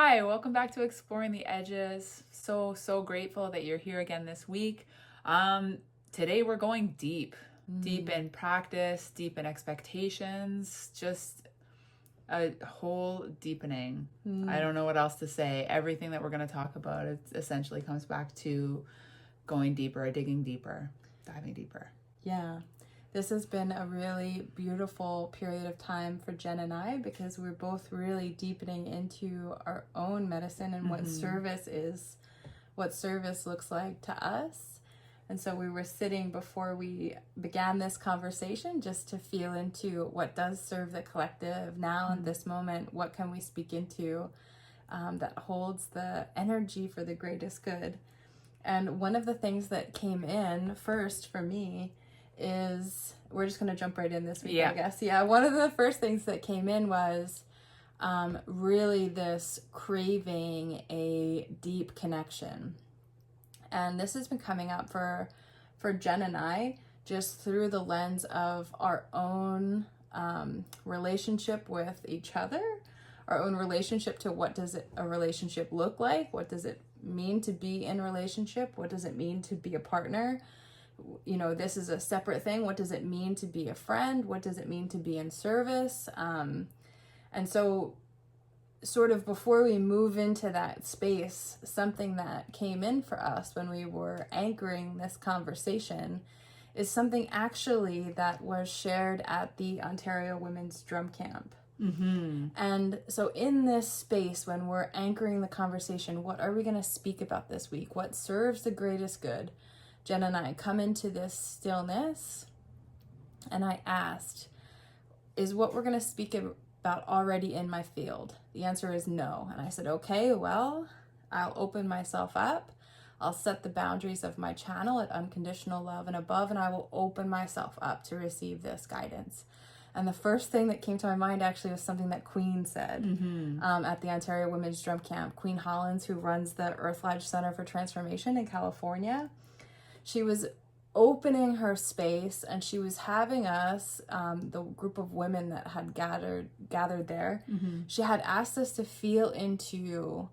Hi, welcome back to Exploring the Edges. So grateful that you're here again this week. Today we're going deep in practice, deep in expectations, just a whole deepening. I don't know what else to say. Everything that we're going to talk about, it essentially comes back to going deeper, digging deeper, diving deeper. Yeah. This has been a really beautiful period of time for Jen and I because we're both really deepening into our own medicine and what service is, what service looks like to us. And so we were sitting before we began this conversation just to feel into what does serve the collective now in this moment. What can we speak into that holds the energy for the greatest good? And one of the things that came in first for me is, we're just going to jump right in this week, I guess. Yeah, one of the first things that came in was really this craving a deep connection. And this has been coming up for Jen and I just through the lens of our own relationship with each other, our own relationship to what does a relationship look like, what does it mean to be in a relationship, what does it mean to be a partner. You know, this is a separate thing. What does it mean to be a friend? What does it mean to be in service? And so sort of before we move into that space, something that came in for us when we were anchoring this conversation is something actually that was shared at the Ontario Women's Drum Camp. And so in this space, when we're anchoring the conversation, what are we going to speak about this week? What serves the greatest good? Jen and I come into this stillness, and I asked, is what we're going to speak about already in my field? The answer is no. And I said, okay, well, I'll open myself up. I'll set the boundaries of my channel at unconditional love and above, and I will open myself up to receive this guidance. And the first thing that came to my mind actually was something that Queen said at the Ontario Women's Drum Camp. Queen Hollins, who runs the Earth Lodge Center for Transformation in California, she was opening her space and she was having us, the group of women that had gathered there, she had asked us to feel into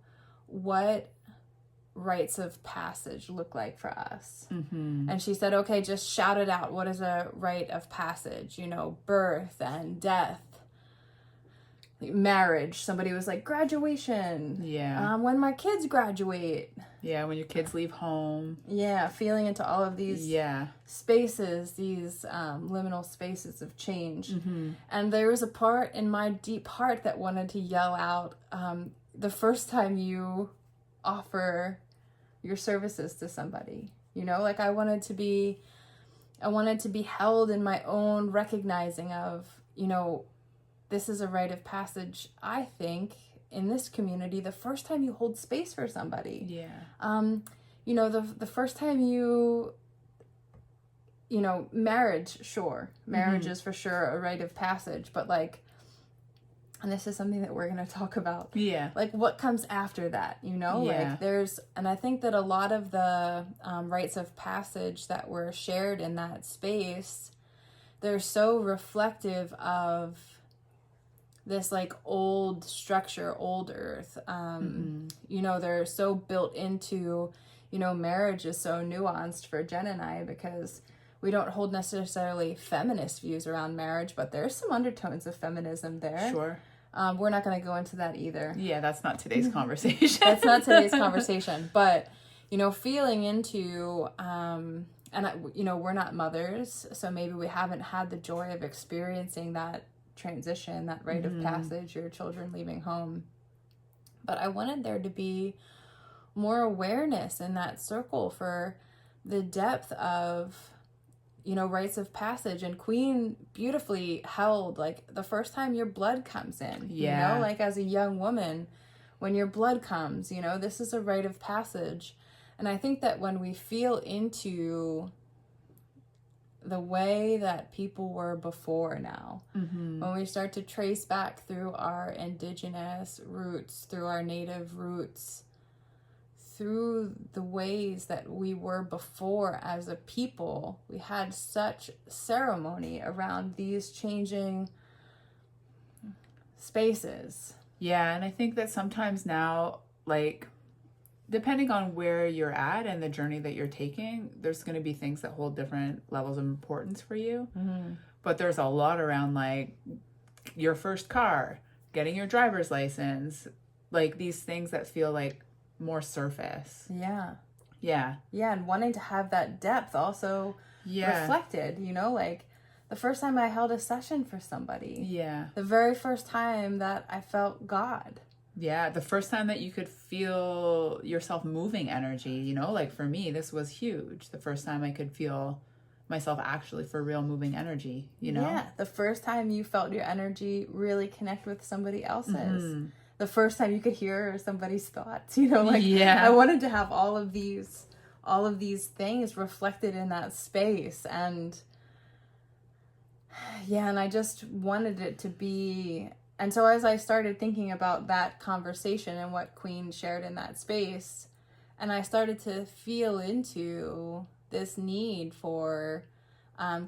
what rites of passage look like for us. And she said, okay, just shout it out. What is a rite of passage? You know, birth and death, marriage. Somebody was like, graduation. Yeah. When my kids graduate. Yeah, when your kids leave home. Yeah, feeling into all of these spaces, these liminal spaces of change. And there was a part in my deep heart that wanted to yell out, the first time you offer your services to somebody, you know, like I wanted to be held in my own recognizing of, you know, this is a rite of passage, I think, in this community, the first time you hold space for somebody. You know, the first time you know, marriage, sure. Marriage is for sure a rite of passage, but like, and this is something that we're going to talk about. Like what comes after that, you know? Like and I think that a lot of the rites of passage that were shared in that space, they're so reflective of this like old structure, old earth. You know, they're so built into, you know, marriage is so nuanced for Jen and I because we don't hold necessarily feminist views around marriage, but there's some undertones of feminism there. Sure. We're not going to go into that either. Yeah, that's not today's conversation. That's not today's conversation. But, you know, feeling into, you know, we're not mothers, so maybe we haven't had the joy of experiencing that transition, that rite of passage, your children leaving home. But I wanted there to be more awareness in that circle for the depth of, you know, rites of passage. And Queen beautifully held like the first time your blood comes in, you know, like as a young woman, when your blood comes, you know, this is a rite of passage. And I think that when we feel into the way that people were before now, when we start to trace back through our indigenous roots, through our native roots, through the ways that we were before as a people, we had such ceremony around these changing spaces. Yeah, and I think that sometimes now, like, depending on where you're at and the journey that you're taking, there's going to be things that hold different levels of importance for you. Mm-hmm. But there's a lot around, like, your first car, getting your driver's license, like these things that feel like more surface. Yeah. Yeah. Yeah, and wanting to have that depth also reflected, you know, like the first time I held a session for somebody. Yeah. The very first time that I felt God. Yeah, the first time that you could feel yourself moving energy, you know, like for me, this was huge. The first time I could feel myself actually for real moving energy, you know? Yeah, the first time you felt your energy really connect with somebody else's. Mm-hmm. The first time you could hear somebody's thoughts, you know, like Yeah. I wanted to have all of these things reflected in that space. And yeah, and I just wanted it to be. And so as I started thinking about that conversation and what Queen shared in that space, and I started to feel into this need for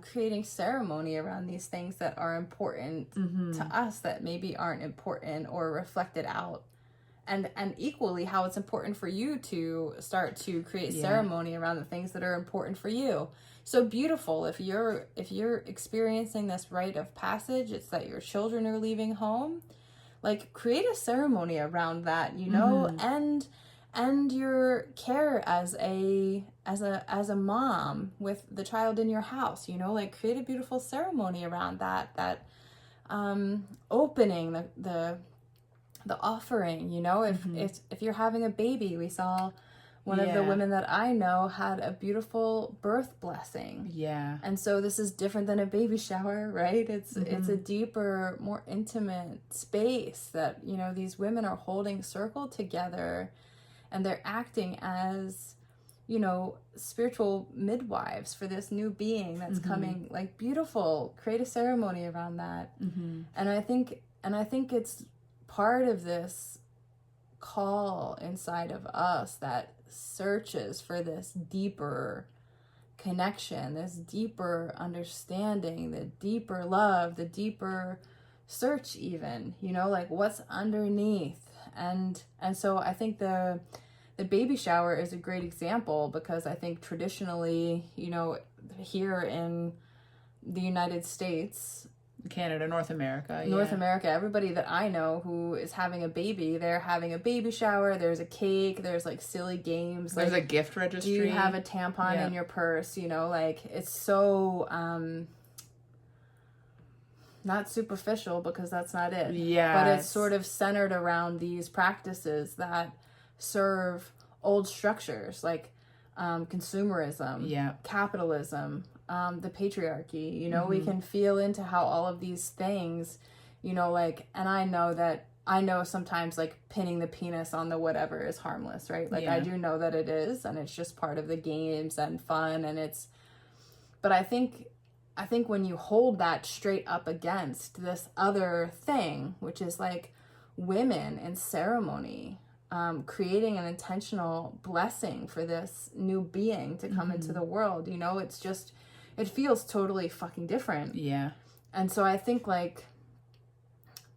creating ceremony around these things that are important to us that maybe aren't important or reflected out. And equally how it's important for you to start to create ceremony around the things that are important for you. So beautiful. If you're experiencing this rite of passage, it's that your children are leaving home. Like create a ceremony around that, you know, and your care as a mom with the child in your house, you know, like create a beautiful ceremony around that opening the offering, you know, if you're having a baby. We saw one of the women that I know had a beautiful birth blessing. Yeah. And so this is different than a baby shower, right? It's a deeper, more intimate space that, you know, these women are holding circle together and they're acting as, you know, spiritual midwives for this new being that's coming. Like beautiful, create a ceremony around that. And I think it's part of this call inside of us that searches for this deeper connection, this deeper understanding, the deeper love, the deeper search even, you know, like what's underneath. And so I think the baby shower is a great example because I think traditionally, you know, here in the United States, Canada, North America, everybody that I know who is having a baby, they're having a baby shower, there's a cake, there's like silly games. There's like, a gift registry. Do you have a tampon in your purse? You know, like it's so not superficial because that's not it. Yeah. But it's sort of centered around these practices that serve old structures like consumerism, capitalism, the patriarchy, you know, we can feel into how all of these things, you know, like, and I know sometimes like pinning the penis on the whatever is harmless, right? Like I do know that it is, and it's just part of the games and fun, and but I think when you hold that straight up against this other thing, which is like women in ceremony, creating an intentional blessing for this new being to come into the world, you know, it's just, it feels totally fucking different. Yeah. And so I think like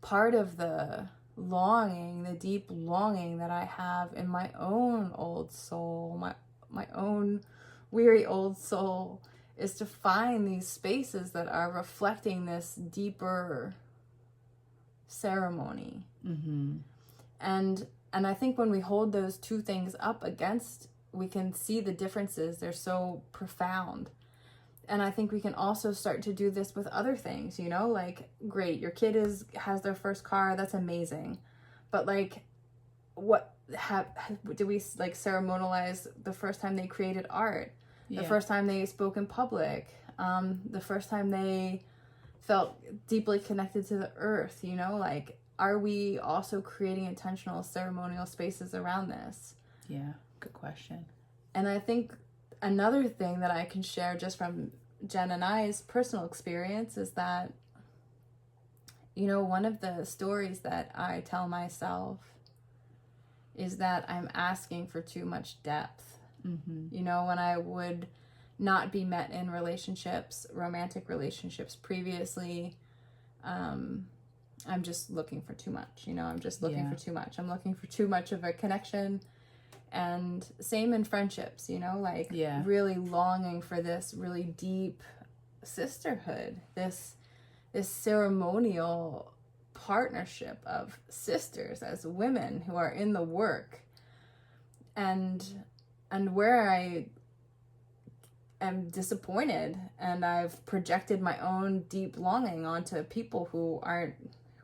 part of the longing, the deep longing that I have in my own old soul, my own weary old soul, is to find these spaces that are reflecting this deeper ceremony. And I think when we hold those two things up against, we can see the differences. They're so profound. And I think we can also start to do this with other things, you know, like, great, your kid has their first car. That's amazing. But like, do we like ceremonialize the first time they created art, the first time they spoke in public, the first time they felt deeply connected to the earth, you know, like, are we also creating intentional ceremonial spaces around this? Yeah, good question. And I think another thing that I can share just from Jen and I's personal experience is that, you know, one of the stories that I tell myself is that I'm asking for too much depth. You know, when I would not be met in relationships, romantic relationships previously, I'm just looking for too much, I'm just looking for too much. I'm looking for too much of a connection. And same in friendships, really longing for this really deep sisterhood, this ceremonial partnership of sisters as women who are in the work, and where I am disappointed and I've projected my own deep longing onto people who are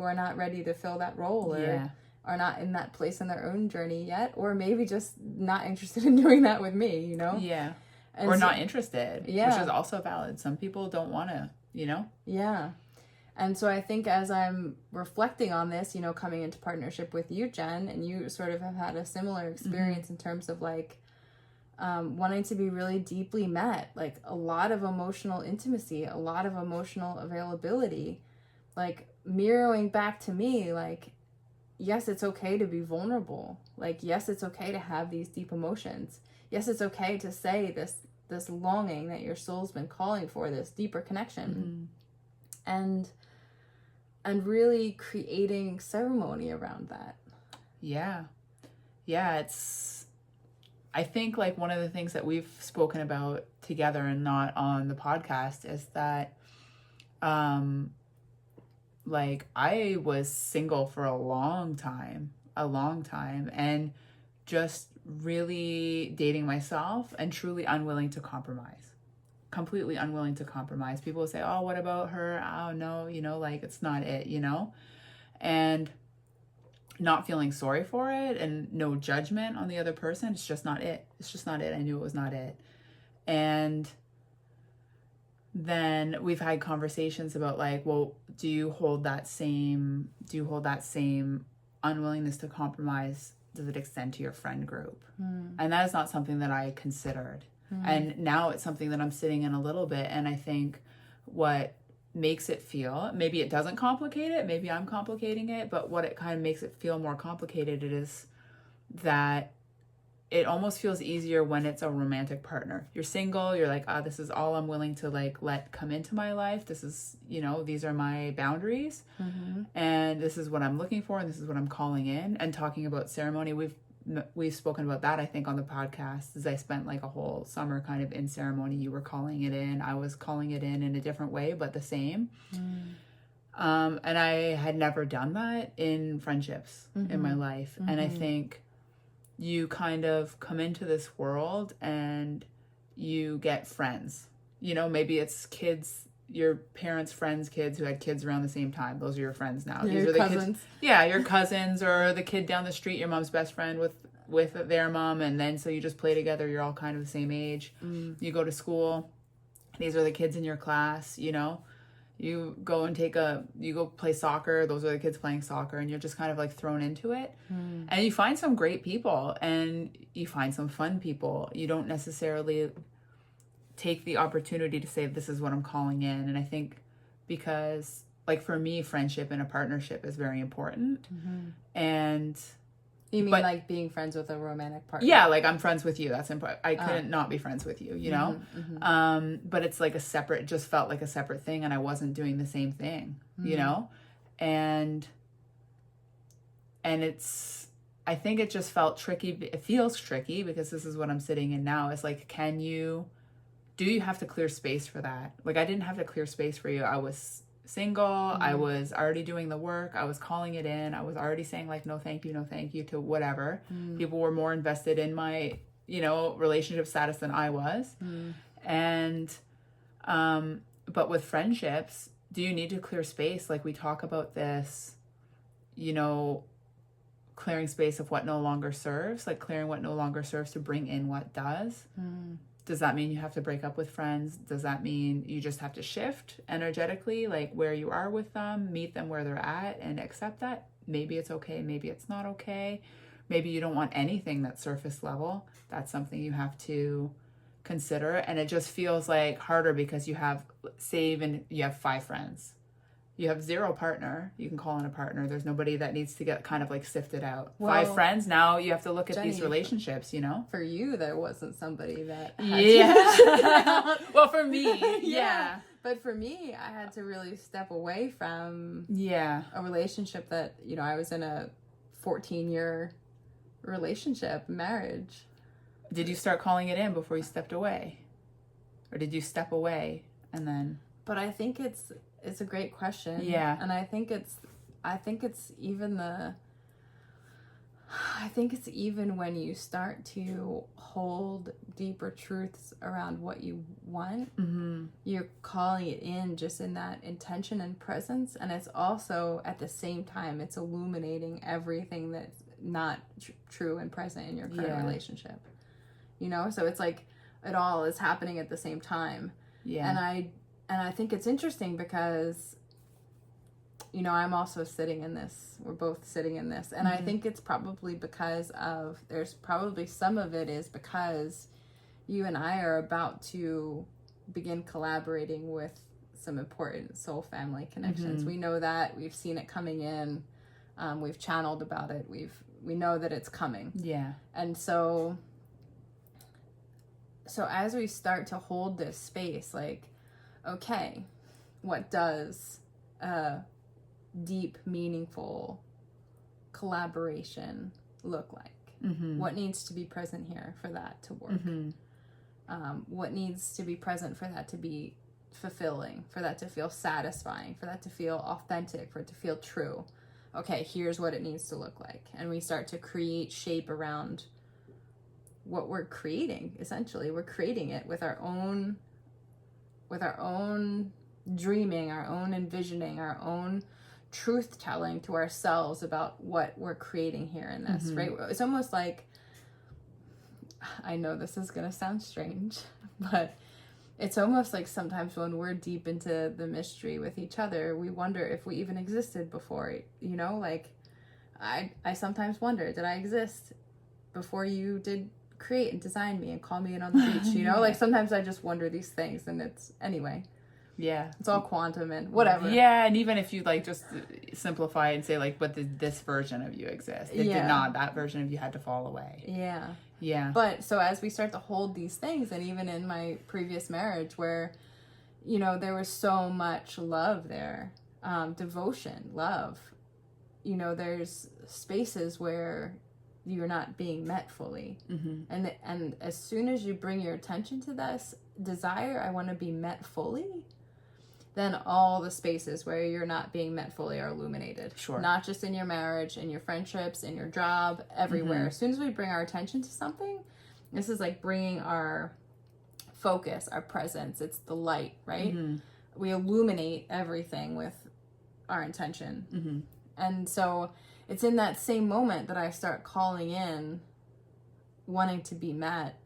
not ready to fill that role, or are not in that place in their own journey yet, or maybe just not interested in doing that with me, Yeah. And or not interested, yeah. which is also valid. Some people don't want to, Yeah. And so I think as I'm reflecting on this, coming into partnership with you, Jen, and you sort of have had a similar experience in terms of wanting to be really deeply met, a lot of emotional intimacy, a lot of emotional availability, mirroring back to me, yes, it's okay to be vulnerable. Yes, it's okay to have these deep emotions. Yes, it's okay to say this longing that your soul's been calling for, this deeper connection. And really creating ceremony around that. Yeah. I think one of the things that we've spoken about together and not on the podcast is that I was single for a long time, and just really dating myself and truly unwilling to compromise. Completely unwilling to compromise. People say, oh, what about her? Oh, no, it's not it, and not feeling sorry for it and no judgment on the other person. It's just not it. I knew it was not it. And then we've had conversations about well, do you hold that same unwillingness to compromise? Does it extend to your friend group? And that is not something that I considered. And now it's something that I'm sitting in a little bit. And I think what makes it feel, maybe it doesn't complicate it, maybe I'm complicating it, but what it kind of makes it feel more complicated is that it almost feels easier when it's a romantic partner. You're single, you're this is all I'm willing to let come into my life. This is, these are my boundaries, and this is what I'm looking for, and this is what I'm calling in. And talking about ceremony, we've spoken about that, I think, on the podcast, as I spent a whole summer kind of in ceremony. You were calling it in, I was calling it in a different way, but the same. And I had never done that in friendships in my life. And I think you kind of come into this world and you get friends, maybe it's kids, your parents' friends' kids who had kids around the same time. Those are your friends now. These are the cousins. Kids. Yeah, your cousins, or the kid down the street, your mom's best friend with their mom, and then so you just play together. You're all kind of the same age. You go to school. These are the kids in your class. You go play soccer. Those are the kids playing soccer, and you're just kind of thrown into it. And you find some great people, and you find some fun people. You don't necessarily take the opportunity to say, this is what I'm calling in. And I think because for me, friendship in a partnership is very important. And you mean being friends with a romantic partner? Yeah, I'm friends with you. That's important. I couldn't not be friends with you, but it's a separate, it just felt like a separate thing, and I wasn't doing the same thing, and it's, I think it just felt tricky. It feels tricky because this is what I'm sitting in now. It's do you have to clear space for that? I didn't have to clear space for you. I was single. I was already doing the work. I was calling it in. I was already saying no thank you to whatever. People were more invested in my, relationship status than I was. And, but with friendships, do you need to clear space? We talk about this, clearing space of what no longer serves, clearing what no longer serves to bring in what does. Does that mean you have to break up with friends? Does that mean you just have to shift energetically, where you are with them, meet them where they're at, and accept that? Maybe it's okay, maybe it's not okay. Maybe you don't want anything that's surface level. That's something you have to consider. And it just feels harder because you have 5 friends. You have 0 partner. You can call in a partner. There's nobody that needs to get kind of sifted out. Well, 5 friends. Now you have to look at Jenny, these relationships, For you, there wasn't somebody that had well, for me, yeah. But for me, I had to really step away from Yeah. a relationship that, you know, I was in a 14-year relationship, marriage. Did you start calling it in before you stepped away? Or did you step away and then... But I think it's a great question. Yeah. And I think it's even when you start to hold deeper truths around what you want, you're calling it in just in that intention and presence. And it's also, at the same time, it's illuminating everything that's not true and present in your current relationship. You know? So it's like it all is happening at the same time. Yeah. And I think it's interesting because, you know, I'm also sitting in this. We're both sitting in this. And I think it's probably because of, there's probably some of it is because you and I are about to begin collaborating with some important soul family connections. We know that. We've seen it coming in. We've channeled about it. We know that it's coming. Yeah. And so as we start to hold this space, like, okay, what does deep, meaningful collaboration look like? What needs to be present here for that to work? What needs to be present for that to be fulfilling, for that to feel satisfying, for that to feel authentic, for it to feel true? Okay, here's what it needs to look like. And we start to create shape around what we're creating. Essentially, we're creating it with our own dreaming, our own envisioning, our own truth telling to ourselves about what we're creating here in this, right? It's almost like, I know this is going to sound strange, but it's almost like sometimes when we're deep into the mystery with each other, we wonder if we even existed before, you know, like I sometimes wonder, did I exist before you did create and design me and call me in on the beach, you know? Like sometimes I just wonder these things, and it's, anyway. Yeah. It's all quantum and whatever. Yeah, and even if you like just simplify and say like, but did this version of you exist? It did not. That version of you had to fall away. Yeah. Yeah. But so as we start to hold these things, and even in my previous marriage where, you know, there was so much love there, devotion, love, you know, there's spaces where you're not being met fully. And as soon as you bring your attention to this desire, I want to be met fully, then all the spaces where you're not being met fully are illuminated. Sure. Not just in your marriage, in your friendships, in your job, everywhere. As soon as we bring our attention to something, this is like bringing our focus, our presence. It's the light, right? We illuminate everything with our intention. And so it's in that same moment that I start calling in, wanting to be met,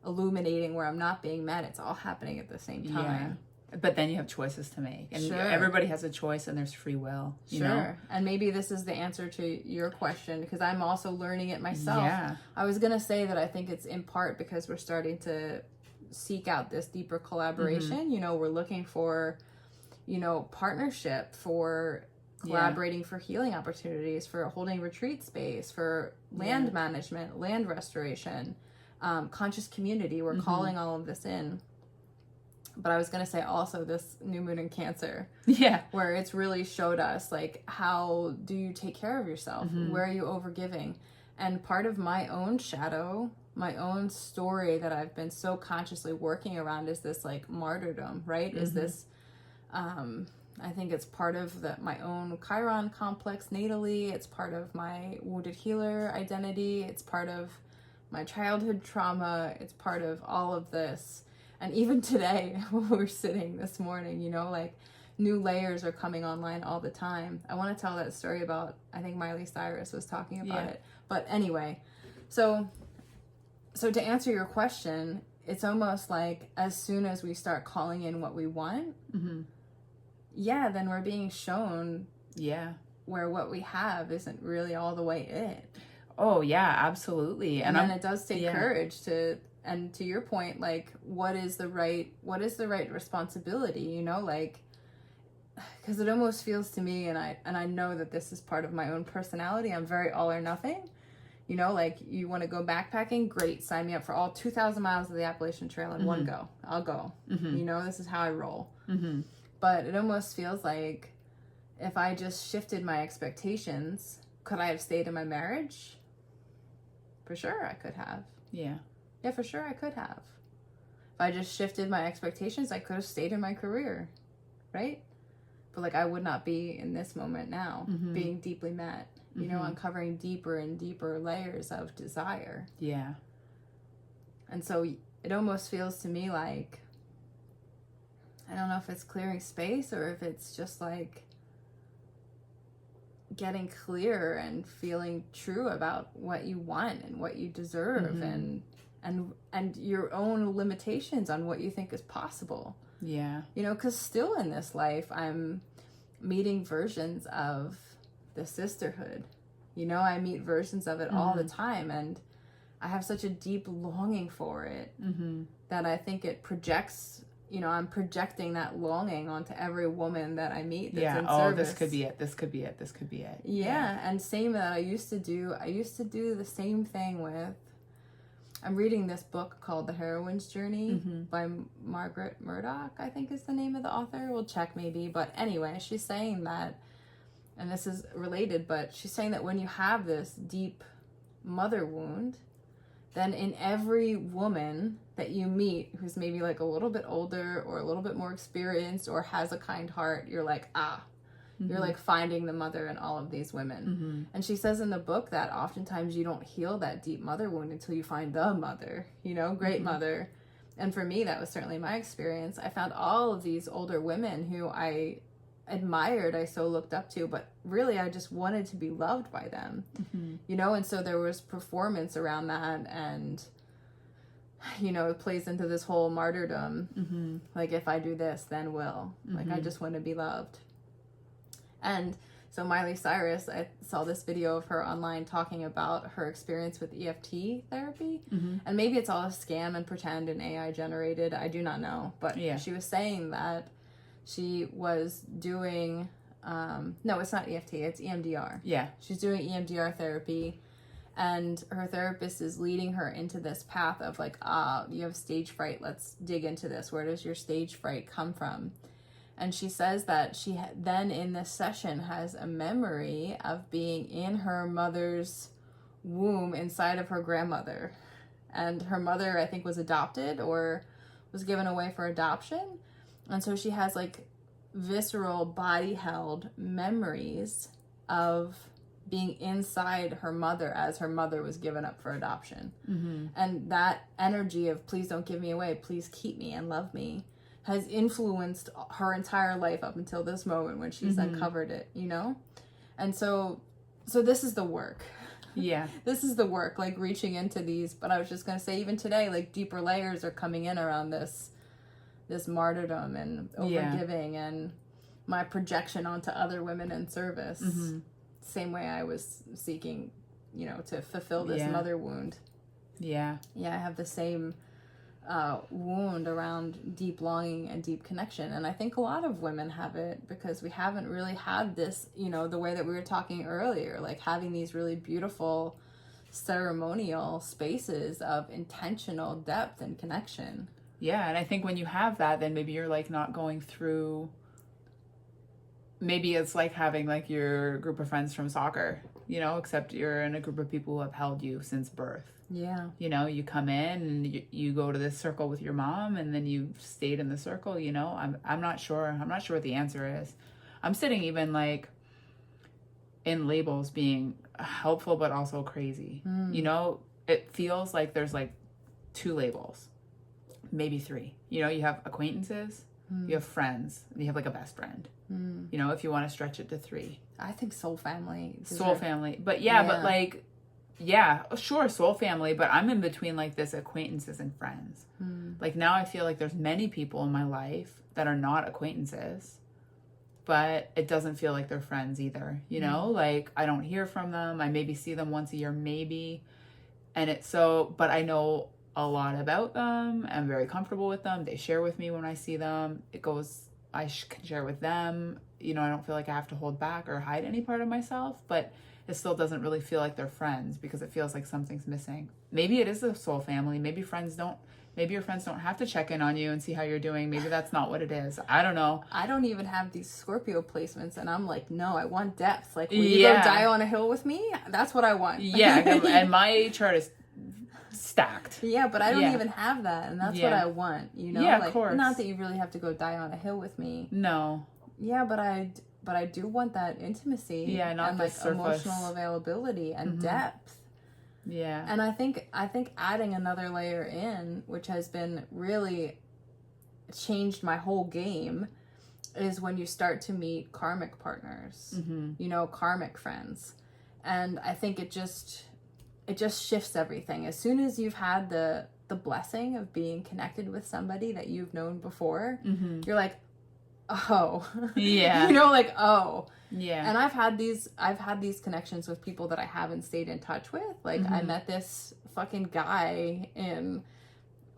illuminating where I'm not being met. It's all happening at the same time. Yeah. But then you have choices to make. And everybody has a choice, and there's free will. You know? And maybe this is the answer to your question, because I'm also learning it myself. Yeah. I was going to say that I think it's in part because we're starting to seek out this deeper collaboration. You know, we're looking for, you know, partnership, for collaborating for healing opportunities, for holding retreat space, for land management, land restoration, conscious community. We're calling all of this in. But I was going to say also this new moon in Cancer. Yeah. Where it's really showed us, like, how do you take care of yourself? Where are you overgiving? And part of my own shadow, my own story that I've been so consciously working around is this, like, martyrdom, right? Is this, I think it's part of my own Chiron complex natally. It's part of my wounded healer identity. It's part of my childhood trauma. It's part of all of this. And even today, when we're sitting this morning, you know, like, new layers are coming online all the time. I want to tell that story about, I think Miley Cyrus was talking about it. But anyway, so to answer your question, it's almost like as soon as we start calling in what we want, then we're being shown where what we have isn't really all the way it. Oh, yeah, absolutely. And then it does take courage to... And to your point, like, what is the right responsibility, you know, like, because it almost feels to me, and I know that this is part of my own personality, I'm very all or nothing, you know, like, you want to go backpacking, great, sign me up for all 2,000 miles of the Appalachian Trail in one go, I'll go, you know, this is how I roll. Mm-hmm. But it almost feels like if I just shifted my expectations, could I have stayed in my marriage? For sure I could have. Yeah. Yeah, for sure I could have. If I just shifted my expectations, I could have stayed in my career, right? But like I would not be in this moment now, being deeply met, you know, uncovering deeper and deeper layers of desire. Yeah. And so it almost feels to me like, I don't know if it's clearing space or if it's just like getting clear and feeling true about what you want and what you deserve and your own limitations on what you think is possible. Yeah. You know, because still in this life, I'm meeting versions of the sisterhood. You know, I meet versions of it all the time, and I have such a deep longing for it that I think it projects, you know, I'm projecting that longing onto every woman that I meet that's in service. This could be it. This could be it. This could be it. Yeah, and same that I used to do the same thing with, I'm reading this book called The Heroine's Journey by Margarat Murdock, I think is the name of the author. We'll check maybe. But anyway, she's saying that, and this is related, but she's saying that when you have this deep mother wound, then in every woman that you meet who's maybe like a little bit older or a little bit more experienced or has a kind heart, you're like, you're like finding the mother in all of these women. And she says in the book that oftentimes you don't heal that deep mother wound until you find the mother, you know, great mother. And for me, that was certainly my experience. I found all of these older women who I admired, I so looked up to, but really I just wanted to be loved by them, you know? And so there was performance around that, and, you know, it plays into this whole martyrdom. Like, if I do this, then will. Like, I just want to be loved. And so Miley Cyrus, I saw this video of her online talking about her experience with EFT therapy. And maybe it's all a scam and pretend and AI generated. I do not know. But she was saying that she was doing, no, it's not EFT, it's EMDR. Yeah. She's doing EMDR therapy. And her therapist is leading her into this path of like, you have stage fright. Let's dig into this. Where does your stage fright come from? And she says that she then in this session has a memory of being in her mother's womb inside of her grandmother. And her mother, I think, was adopted or was given away for adoption. And so she has like visceral body held memories of being inside her mother as her mother was given up for adoption. And that energy of please don't give me away, please keep me and love me, has influenced her entire life up until this moment when she's uncovered it, you know? And so this is the work. Yeah. This is the work, like reaching into these. But I was just going to say, even today, like deeper layers are coming in around this martyrdom and overgiving and my projection onto other women in service. Same way I was seeking, you know, to fulfill this mother wound. Yeah, I have the same wound around deep longing and deep connection. And I think a lot of women have it because we haven't really had this, you know, the way that we were talking earlier, like having these really beautiful ceremonial spaces of intentional depth and connection. Yeah, and I think when you have that, then maybe you're like not going through, maybe it's like having like your group of friends from soccer, you know, except you're in a group of people who have held you since birth. Yeah. You know, you come in and you go to this circle with your mom and then you've stayed in the circle, you know. I'm not sure. I'm not sure what the answer is. I'm sitting even like in labels being helpful but also crazy. You know, it feels like there's like 2 labels, maybe 3. You know, you have acquaintances, you have friends, and you have like a best friend. You know, if you want to stretch it to 3. I think soul family. Soul family. But but like, yeah, sure, soul family, but I'm in between like this acquaintances and friends. Like now I feel like there's many people in my life that are not acquaintances, but it doesn't feel like they're friends either. You know, like I don't hear from them. I maybe see them once a year, maybe. And it's so, but I know a lot about them. I'm very comfortable with them. They share with me when I see them. It goes, I can share with them. You know, I don't feel like I have to hold back or hide any part of myself, but it still doesn't really feel like they're friends because it feels like something's missing. Maybe it is a soul family. Maybe friends don't Maybe your friends don't have to check in on you and see how you're doing. Maybe that's not what it is. I don't know. I don't even have these Scorpio placements, and I'm like, no, I want depth. Like, will you go die on a hill with me? That's what I want. Yeah, and my chart is stacked. Yeah, but I don't even have that, and that's what I want, you know? Yeah, like, of course. Not that you really have to go die on a hill with me. No. Yeah, but I do want that intimacy. Yeah, not and the like surface. emotional availability and depth. Yeah. And I think adding another layer in, which has been really changed my whole game, is when you start to meet karmic partners, you know, karmic friends. And I think it just shifts everything. As soon as you've had the blessing of being connected with somebody that you've known before, you're like, oh. Yeah. You know, like, oh. Yeah. And I've had these connections with people that I haven't stayed in touch with. Like, I met this fucking guy in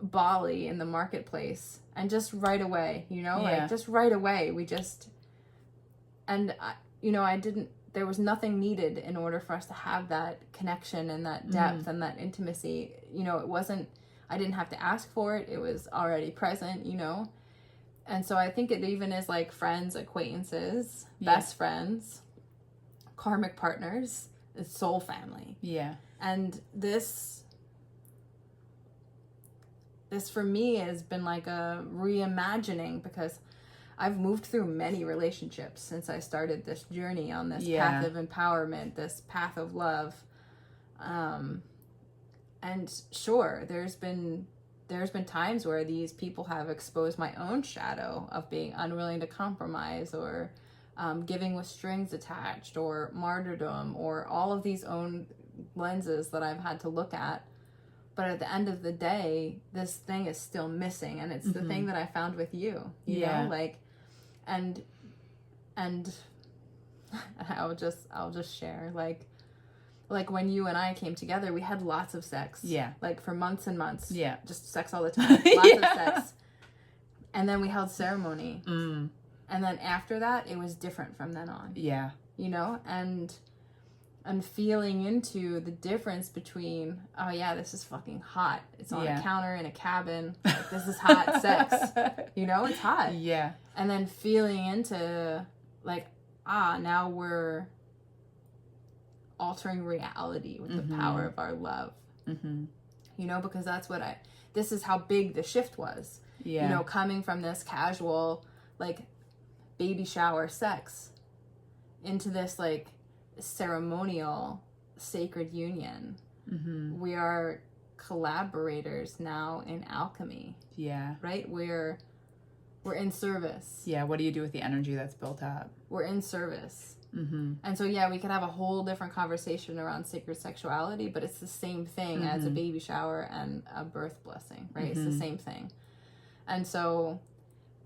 Bali in the marketplace, and just right away, you know, like, just right away, there was nothing needed in order for us to have that connection and that depth and that intimacy. You know, I didn't have to ask for it. It was already present, you know? And so I think it even is like friends, acquaintances, best friends, karmic partners, soul family. Yeah. And this for me has been like a reimagining, because I've moved through many relationships since I started this journey on this path of empowerment, this path of love. And sure, there's been times where these people have exposed my own shadow of being unwilling to compromise, or giving with strings attached, or martyrdom, or all of these own lenses that I've had to look at. But at the end of the day, this thing is still missing, and it's the thing that I found with you, you know, like, and I'll just share, like when you and I came together, we had lots of sex. Yeah. Like for months and months. Yeah. Just sex all the time. Lots of sex. And then we held ceremony. And then after that, it was different from then on. Yeah. You know, and feeling into the difference between, oh yeah, this is fucking hot. It's on a counter in a cabin. Like, this is hot sex. You know, it's hot. Yeah. And then feeling into like, now we're altering reality with the power of our love. You know, because this is how big the shift was. Yeah. You know, coming from this casual, like, baby shower sex into this, like, ceremonial, sacred union. We are collaborators now in alchemy. Yeah. Right? We're in service. Yeah, what do you do with the energy that's built up? We're in service. And so, we could have a whole different conversation around sacred sexuality, but it's the same thing as a baby shower and a birth blessing, right? It's the same thing. And so,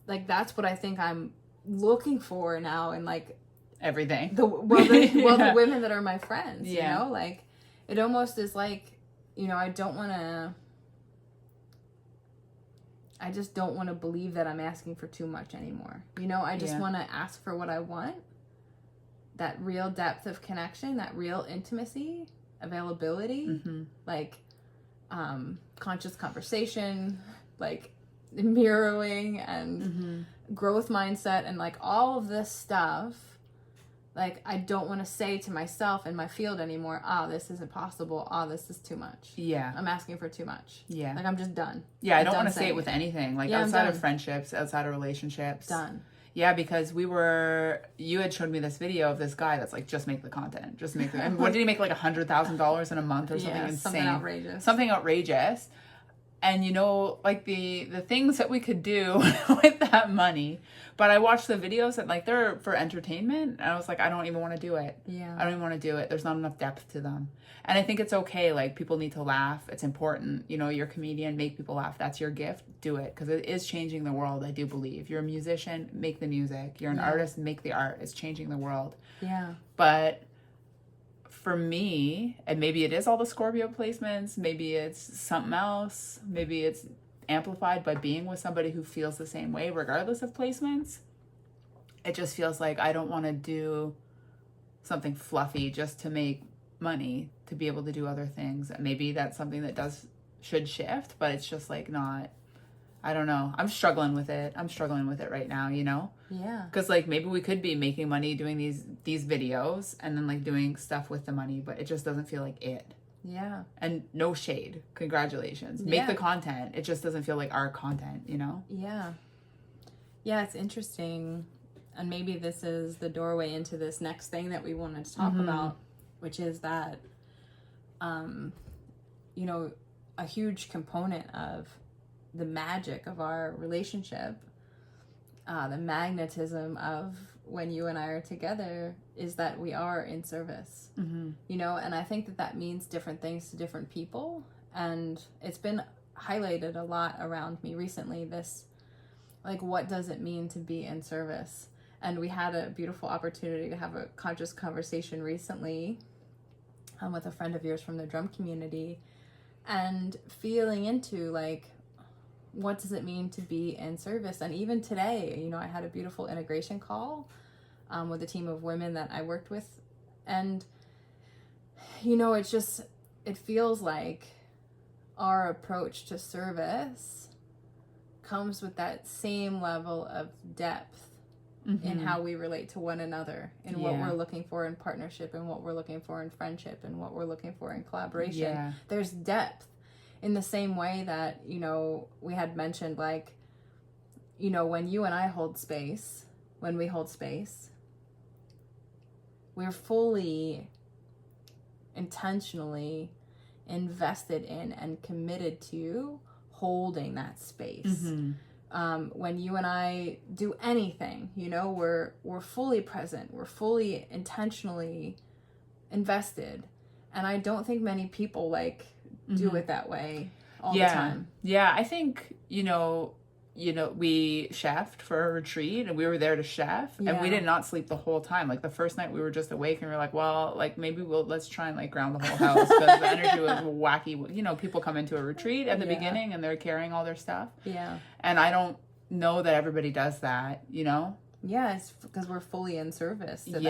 like, that's what I think I'm looking for now in, like, everything. The women that are my friends, you know? Like, it almost is like, you know, I just don't want to believe that I'm asking for too much anymore. You know, I just want to ask for what I want. That real depth of connection, that real intimacy, availability, like conscious conversation, like mirroring and growth mindset, and like all of this stuff. Like, I don't want to say to myself in my field anymore, this isn't possible. This is too much. Yeah. I'm asking for too much. Yeah. Like, I'm just done. Yeah, I don't want to say it with anything. Like, outside of friendships, outside of relationships. Done. Yeah, because you had showed me this video of this guy that's like, just make the content. Just make the, and what did he make, like $100,000 in a month or something insane? Something outrageous. And, you know, like the things that we could do with that money. But I watched the videos that, like, they're for entertainment. And I was like, I don't even want to do it. Yeah. I don't even want to do it. There's not enough depth to them. And I think it's okay. Like, people need to laugh. It's important. You know, you're a comedian, make people laugh. That's your gift. Do it. Because it is changing the world, I do believe. You're a musician, make the music. You're an artist, make the art. It's changing the world. Yeah. But for me, and maybe it is all the Scorpio placements, maybe it's something else, maybe it's amplified by being with somebody who feels the same way regardless of placements. It just feels like I don't want to do something fluffy just to make money to be able to do other things. And maybe that's something that does should shift, but it's just like not, I don't know. I'm struggling with it. I'm struggling with it right now, you know? Yeah. Because like maybe we could be making money doing these videos and then like doing stuff with the money, but it just doesn't feel like it. Yeah. And no shade. Congratulations. Make the content. It just doesn't feel like our content, you know? Yeah. Yeah, it's interesting. And maybe this is the doorway into this next thing that we wanted to talk about, which is that, you know, a huge component of the magic of our relationship, the magnetism of when you and I are together, is that we are in service, you know, and I think that that means different things to different people. And it's been highlighted a lot around me recently, this, like, what does it mean to be in service? And we had a beautiful opportunity to have a conscious conversation recently with a friend of yours from the drum community, and feeling into, like, what does it mean to be in service? And even today, you know, I had a beautiful integration call with a team of women that I worked with. And, you know, it's just, it feels like our approach to service comes with that same level of depth in how we relate to one another, in what we're looking for in partnership, and what we're looking for in friendship, and what we're looking for in collaboration. Yeah. There's depth. In the same way that, you know, we had mentioned, like, you know, when you and I hold space, when we hold space, we're fully, intentionally invested in and committed to holding that space. When you and I do anything, you know, we're fully present, we're fully intentionally invested. And I don't think many people, like, do it that way all the time. Yeah, I think, you know, we chefed for a retreat, and we were there to chef, and we did not sleep the whole time. Like, the first night we were just awake, and we were like, well, like, maybe let's try and like ground the whole house, because the energy was wacky. You know, people come into a retreat at the beginning and they're carrying all their stuff. Yeah. And I don't know that everybody does that, you know? Yeah, it's because we're fully in service to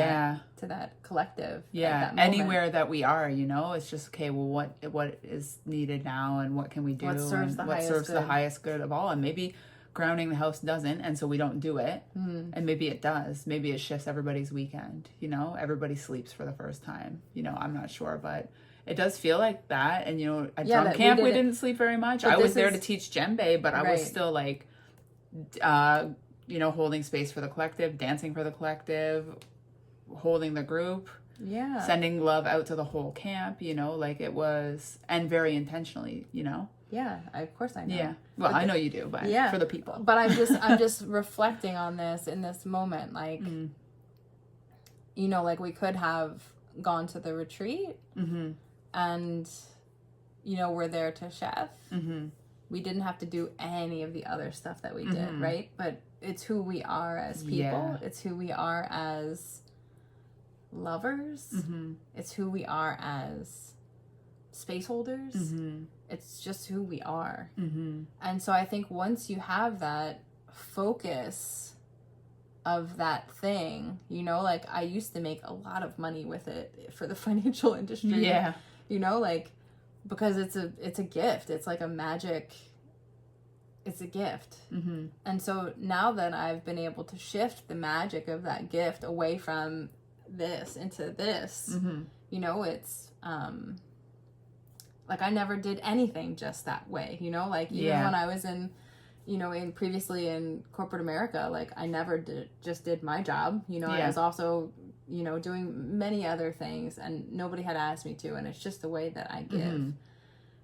that collective. Yeah, that anywhere that we are, you know, it's just, okay, well, what is needed now, and what can we do? What serves the highest good of all? And maybe grounding the house doesn't, and so we don't do it. And maybe it does. Maybe it shifts everybody's weekend, you know? Everybody sleeps for the first time, you know? I'm not sure, but it does feel like that. And, you know, at drum camp, we didn't sleep very much. I was there to teach djembe, but I was still like, you know, holding space for the collective, dancing for the collective, holding the group, sending love out to the whole camp, you know, like it was, and very intentionally, you know. Yeah, of course I know. Yeah, well, I know you do, but for the people. But I'm just reflecting on this in this moment, like, you know, like, we could have gone to the retreat, and, you know, we're there to chef. We didn't have to do any of the other stuff that we did, right? But it's who we are as people. Yeah. It's who we are as lovers. It's who we are as space holders. It's just who we are. And so I think once you have that focus of that thing, you know, like, I used to make a lot of money with it for the financial industry. Yeah. You know, like, because it's a gift. It's like a magic. It's a gift. And so now that I've been able to shift the magic of that gift away from this into this, you know, it's like, I never did anything just that way, you know, like, even when I was in, you know, previously in corporate America, like, I never did my job, you know. I was also, you know, doing many other things, and nobody had asked me to, and it's just the way that I give.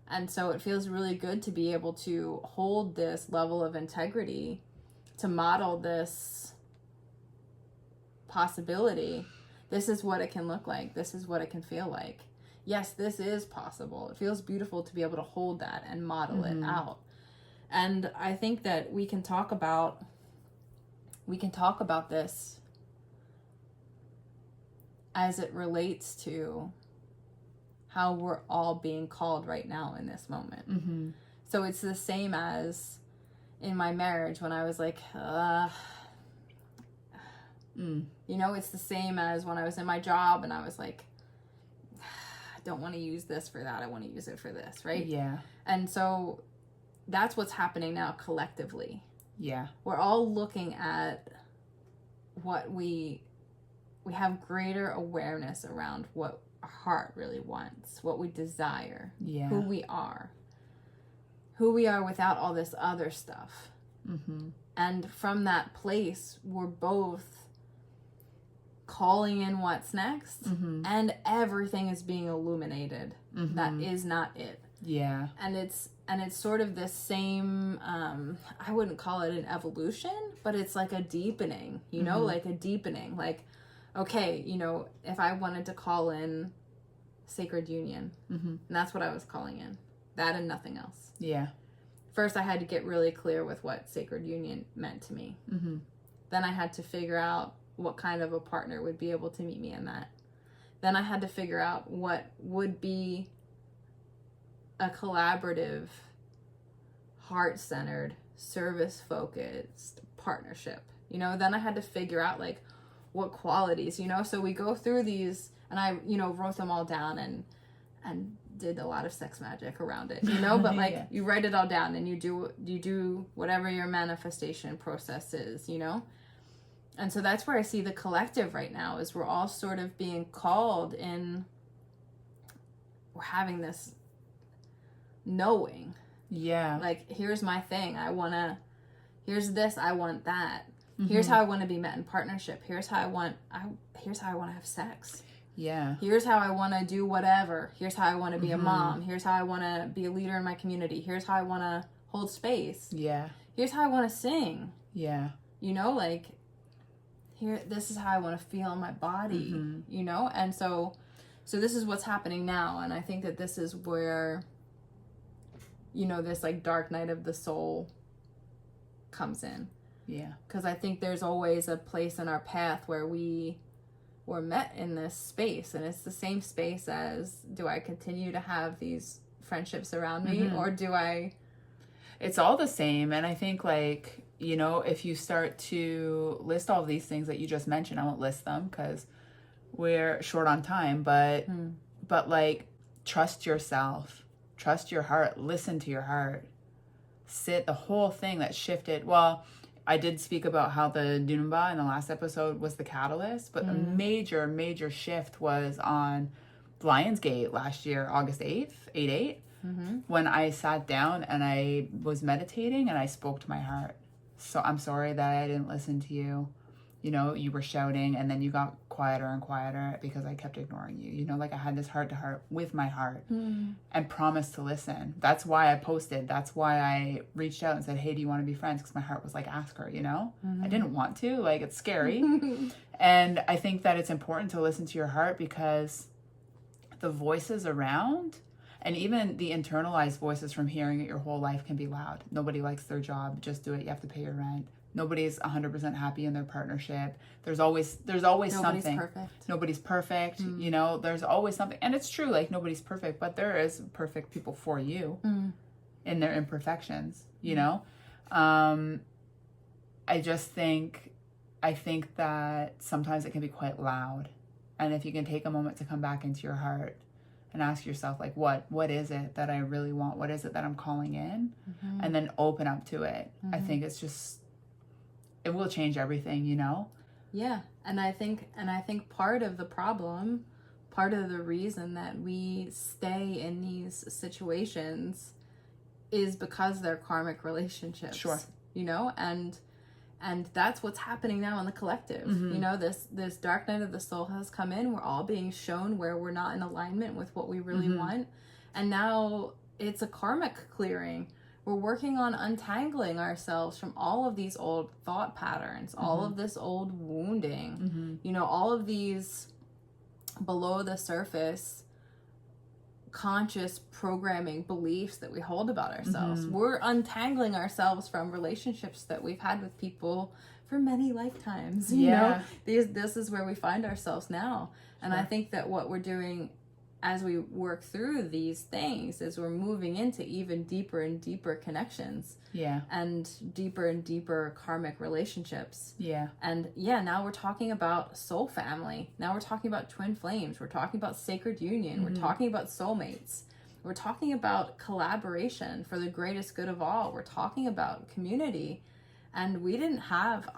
And so it feels really good to be able to hold this level of integrity, to model this possibility. This is what it can look like. This is what it can feel like. Yes, this is possible. It feels beautiful to be able to hold that and model it out. And I think that we can talk about this as it relates to how we're all being called right now in this moment. So it's the same as in my marriage when I was like, you know, it's the same as when I was in my job and I was like, don't want to use this for that. I want to use it for this, right? Yeah. And so that's what's happening now collectively. Yeah. We're all looking at what we have greater awareness around what our heart really wants, what we desire, Yeah. who we are without all this other stuff. Mm-hmm. And from that place, we're both calling in what's next, mm-hmm. and everything is being illuminated. Mm-hmm. That is not it. Yeah. And it's sort of this same, I wouldn't call it an evolution, but it's like a deepening, you know, mm-hmm. like a deepening. Like, okay, you know, if I wanted to call in sacred union, mm-hmm. and that's what I was calling in, that and nothing else. Yeah. First, I had to get really clear with what sacred union meant to me. Mm-hmm. Then I had to figure out what kind of a partner would be able to meet me in that. Then I had to figure out what would be a collaborative, heart-centered, service-focused partnership. You know, then I had to figure out, like, what qualities, you know? So we go through these, and I, you know, wrote them all down and did a lot of sex magic around it, you know? But, like, yeah. you write it all down, and you do whatever your manifestation process is, you know? And so that's where I see the collective right now, is we're all sort of being called in, we're having this knowing. Yeah. Like, here's my thing. Here's this, I want that. Mm-hmm. Here's how I want to be met in partnership. Here's how I want to have sex. Yeah. Here's how I want to do whatever. Here's how I want to be mm-hmm. a mom. Here's how I want to be a leader in my community. Here's how I want to hold space. Yeah. Here's how I want to sing. Yeah. You know, like, this is how I want to feel in my body, mm-hmm. you know? And so this is what's happening now. And I think that this is where, you know, this, like, dark night of the soul comes in. Yeah. Because I think there's always a place in our path where we're met in this space. And it's the same space as, do I continue to have these friendships around me, mm-hmm. or do I... It's all the same. And I think, like, you know, if you start to list all of these things that you just mentioned, I won't list them because we're short on time, but like, trust yourself, trust your heart, listen to your heart, sit, the whole thing that shifted. Well, I did speak about how the Dunumba in the last episode was the catalyst, but the major shift was on Lionsgate last year, August 8th, 8/8, when I sat down and I was meditating and I spoke to my heart. So I'm sorry that I didn't listen to you. You know, you were shouting and then you got quieter and quieter because I kept ignoring you. You know, like, I had this heart to heart with my heart and promised to listen. That's why I posted. That's why I reached out and said, hey, do you want to be friends? Because my heart was like, ask her, you know? I didn't want to. Like, it's scary. And I think that it's important to listen to your heart because the voices around, and even the internalized voices from hearing it your whole life, can be loud. Nobody likes their job. Just do it. You have to pay your rent. Nobody's 100% happy in their partnership. There's always something. Nobody's perfect. You know, there's always something. And it's true, like, nobody's perfect, but there is perfect people for you in their imperfections, you know? I think that sometimes it can be quite loud. And if you can take a moment to come back into your heart and ask yourself, like, what is it that I really want? What is it that I'm calling in? And then open up to it. I think it will change everything, you know? Yeah. And I think part of the problem, part of the reason that we stay in these situations is because they're karmic relationships. Sure. You know, and that's what's happening now in the collective. You know, this dark night of the soul has come in. We're all being shown where we're not in alignment with what we really want. And now it's a karmic clearing. We're working on untangling ourselves from all of these old thought patterns, all of this old wounding, you know, all of these below the surface conscious programming beliefs that we hold about ourselves. We're untangling ourselves from relationships that we've had with people for many lifetimes. You know, this is where we find ourselves now. And I think that what we're doing as we work through these things, as we're moving into even deeper and deeper connections. Yeah. And deeper karmic relationships. Yeah. And now we're talking about soul family. Now we're talking about twin flames. We're talking about sacred union. We're talking about soulmates. We're talking about collaboration for the greatest good of all. We're talking about community. And we didn't have,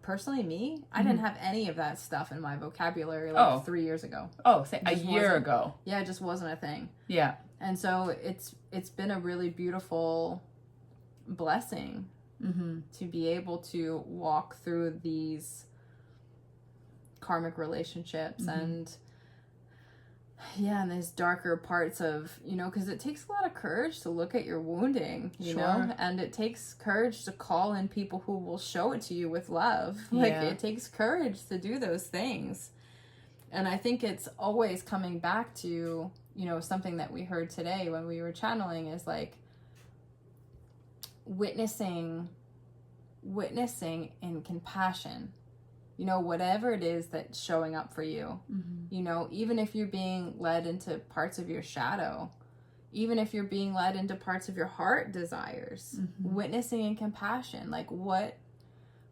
personally me, I didn't have any of that stuff in my vocabulary 3 years ago. Oh, a year ago. Yeah, it just wasn't a thing. Yeah. And so it's been a really beautiful blessing to be able to walk through these karmic relationships and these darker parts of, because it takes a lot of courage to look at your wounding, you know, and it takes courage to call in people who will show it to you with love. Like, it takes courage to do those things. And I think it's always coming back to, something that we heard today when we were channeling is like witnessing in compassion. Whatever it is that's showing up for you, even if you're being led into parts of your shadow, even if you're being led into parts of your heart desires, witnessing in compassion, like what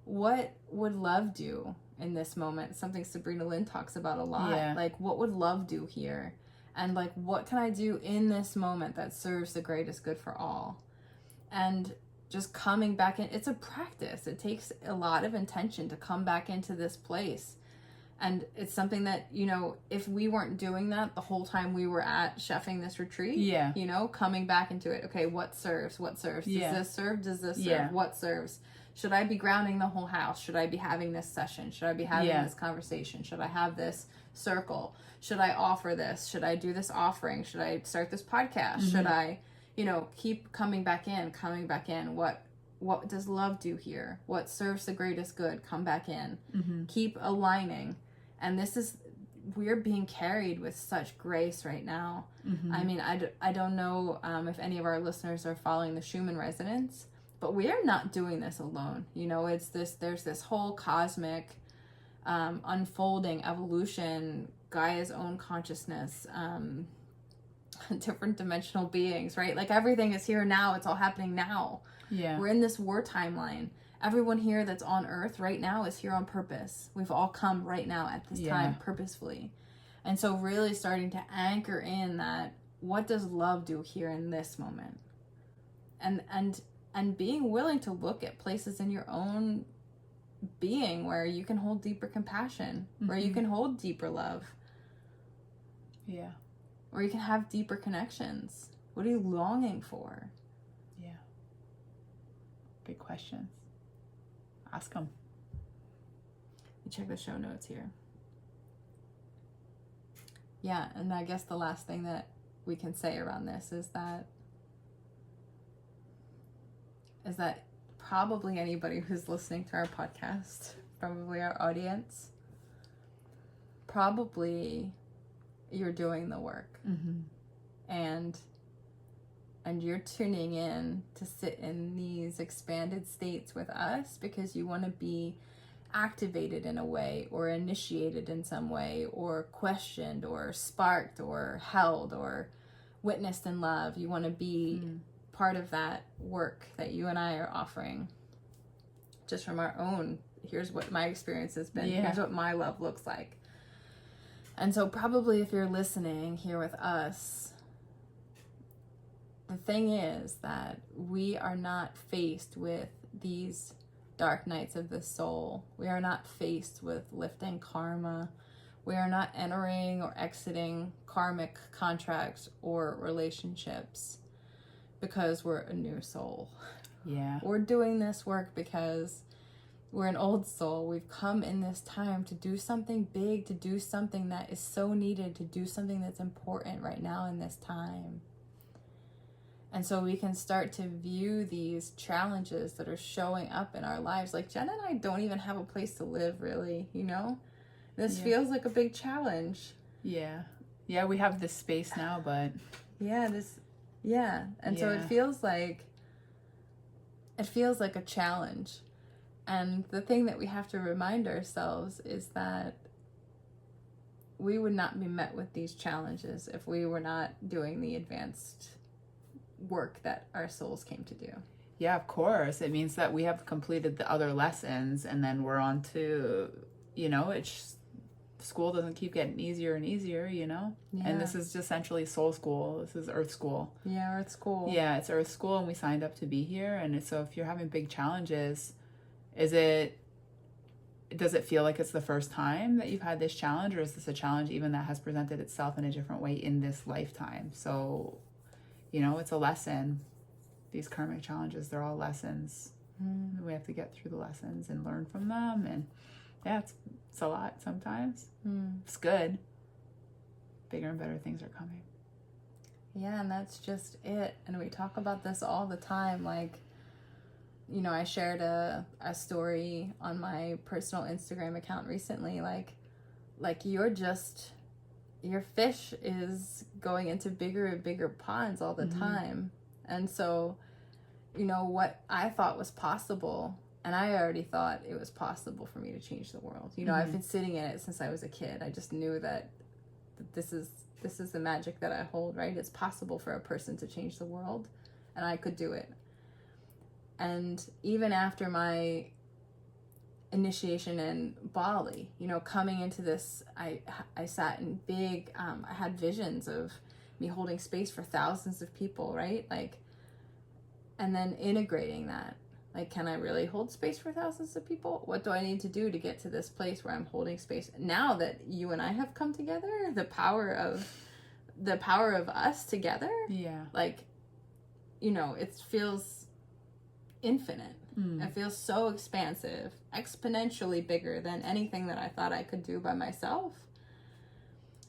would love do in this moment? Something Sabrina Lynn talks about a lot. Like, what would love do here? And like, what can I do in this moment that serves the greatest good for all? And just coming back in, it's a practice. It takes a lot of intention to come back into this place. And it's something that, if we weren't doing that the whole time we were at chefing this retreat, coming back into it. Okay, what serves? Does this serve? Does this serve? What serves? Should I be grounding the whole house? Should I be having this session? Should I be having this conversation? Should I have this circle? Should I offer this? Should I do this offering? Should I start this podcast? Should I, keep coming back in. What does love do here? What serves the greatest good? Come back in. Keep aligning. And we're being carried with such grace right now. I mean, I don't know if any of our listeners are following the Schumann resonance, but we are not doing this alone. There's this whole cosmic unfolding evolution, Gaia's own consciousness, different dimensional beings, right? Like, everything is here now. It's all happening now. We're in this war timeline. Everyone here that's on Earth right now is here on purpose. We've all come right now at this time purposefully. And so really starting to anchor in that, what does love do here in this moment? And being willing to look at places in your own being where you can hold deeper compassion, where you can hold deeper love. Where you can have deeper connections. What are you longing for? Big questions. Ask them. You check the show notes here. Yeah, and I guess the last thing that we can say around this is that probably anybody who's listening to our podcast, probably our audience, probably you're doing the work. And you're tuning in to sit in these expanded states with us because you want to be activated in a way, or initiated in some way, or questioned, or sparked, or held, or witnessed in love. You want to be part of that work that you and I are offering. Just from our own, here's what my experience has been. Here's what my love looks like. And so probably if you're listening here with us, the thing is that we are not faced with these dark nights of the soul. We are not faced with lifting karma. We are not entering or exiting karmic contracts or relationships because we're a new soul. We're doing this work because we're an old soul. We've come in this time to do something big, to do something that is so needed, to do something that's important right now in this time. And so we can start to view these challenges that are showing up in our lives. Like, Jen and I don't even have a place to live, really, This feels like a big challenge. Yeah, we have this space now, but... So it feels like a challenge. And the thing that we have to remind ourselves is that we would not be met with these challenges if we were not doing the advanced work that our souls came to do. Yeah, of course. It means that we have completed the other lessons, and then we're on to, school doesn't keep getting easier and easier, Yeah. And this is essentially soul school. This is earth school. Yeah, Earth school. Yeah, it's earth school, and we signed up to be here. And so if you're having big challenges, does it feel like it's the first time that you've had this challenge, or is this a challenge even that has presented itself in a different way in this lifetime? So, it's a lesson. These karmic challenges, they're all lessons. We have to get through the lessons and learn from them. And yeah, it's a lot sometimes. It's good. Bigger and better things are coming. Yeah, and that's just it. And we talk about this all the time. Like, I shared a story on my personal Instagram account recently. Like your fish is going into bigger and bigger ponds all the time. And so, what I thought was possible, and I already thought it was possible for me to change the world. I've been sitting in it since I was a kid. I just knew that this is the magic that I hold, right? It's possible for a person to change the world, and I could do it. And even after my initiation in Bali, coming into this, I sat in big, I had visions of me holding space for thousands of people, right? And then integrating that. Can I really hold space for thousands of people? What do I need to do to get to this place where I'm holding space? Now that you and I have come together, the power of us together, it feels infinite. It feels so expansive, exponentially bigger than anything that I thought I could do by myself.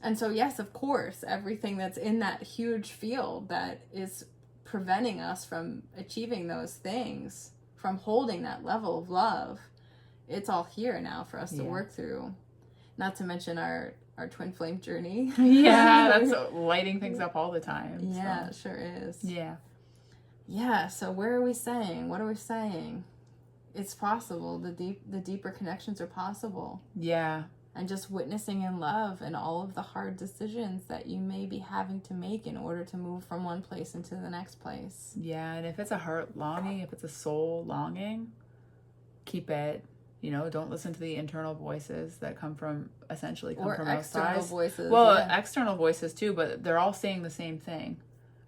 And so, yes, of course, everything that's in that huge field that is preventing us from achieving those things, from holding that level of love, it's all here now for us to work through. Not to mention our twin flame journey. Yeah, that's lighting things up all the time. Yeah, it sure is. Yeah. Yeah, so where are we saying? What are we saying? It's possible. The deeper connections are possible. Yeah. And just witnessing in love and all of the hard decisions that you may be having to make in order to move from one place into the next place. Yeah, and if it's a heart longing, if it's a soul longing, keep it. Don't listen to the internal voices that come from outside. External voices. Well, external voices too, but they're all saying the same thing.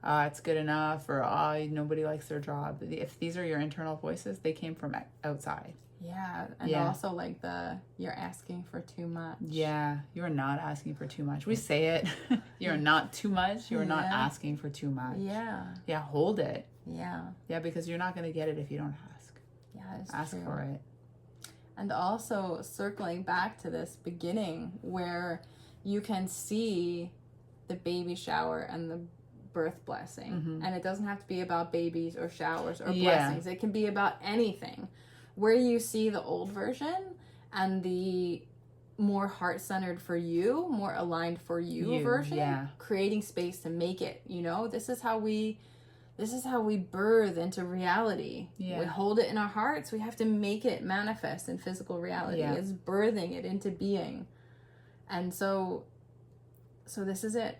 It's good enough, or nobody likes their job. If these are your internal voices, they came from outside. Yeah, and also you're asking for too much. Yeah, you're not asking for too much. We say it. You're not too much. You're not asking for too much. Yeah. Yeah, hold it. Yeah. Yeah, because you're not going to get it if you don't ask. Yeah, it's ask true. for it. And also circling back to this beginning where you can see the baby shower and the birth blessing. And it doesn't have to be about babies or showers or blessings. It can be about anything. Where you see the old version and the more heart-centered for you, more aligned for you version, creating space to make it, this is how we birth into reality. We hold it in our hearts. We have to make it manifest in physical reality. It's birthing it into being. And so this is it.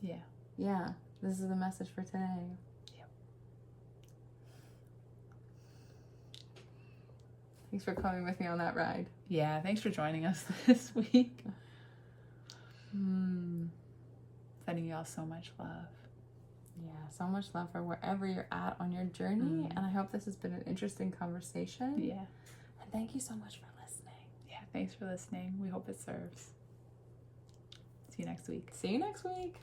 Yeah, this is the message for today. Thanks for coming with me on that ride. Yeah, thanks for joining us this week. Sending you all so much love. Yeah, so much love for wherever you're at on your journey. And I hope this has been an interesting conversation. Yeah. And thank you so much for listening. Yeah, thanks for listening. We hope it serves. See you next week. See you next week.